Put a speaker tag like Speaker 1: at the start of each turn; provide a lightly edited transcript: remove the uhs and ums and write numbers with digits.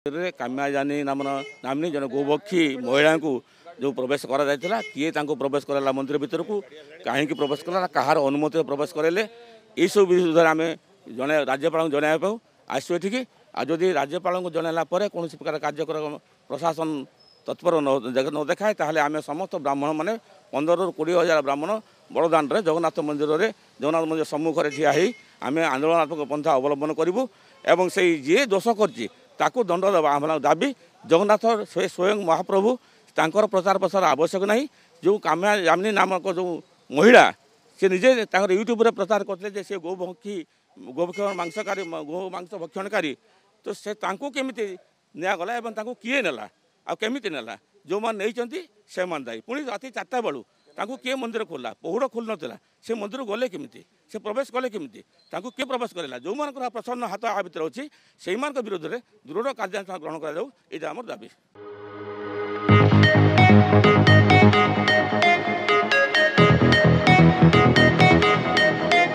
Speaker 1: काम्या जानी नामनी जन गोबक्षी महिला को जो प्रवेश करा किए प्रवेश कराला मंदिर भीतर को कहीं प्रवेश कला कहार अनुमति प्रवेश करेले ये सब विषय आम जन राज्यपाल जनवाई आसो ये आदि राज्यपाल को जनला कौन प्रकार कार्यक्रम प्रशासन तत्पर न देखाए ताहले आम समस्त ब्राह्मण मैंने 15 ରୁ 20,000 ब्राह्मण बड़दान जगन्नाथ मंदिर में जगन्नाथ मंदिर सम्मुखें ठिया आम आंदोलनात्मक पंथा अवलंबन करूँ एवं से जी दोष कर दंड देवा आम दाबी जगन्नाथ स्वयं महाप्रभु तांकर प्रचार प्रसार आवश्यक नहीं जो काम्या जामिनी नामक जो महिला सी निजे यूट्यूब रे प्रचार करते सी गोभक्षण मांसकारी गो मांस भक्षणकारी तो से केमिति निगला एवं किए नेला आ केमिति नेला जो मैंने नहीं से मान दायी पुणी राति 4टा बेलू किए मंदिर खोलला पहुड़ खोल नाला से मंदिर गले केमिति से प्रवेश कले केमिति किए प्रवेश करेला जो मान प्रसन्न हाथ आ भितर अच्छी से विरोध में दृढ़ कार्यानुष्ठान ग्रहण करा ये आम दाबी।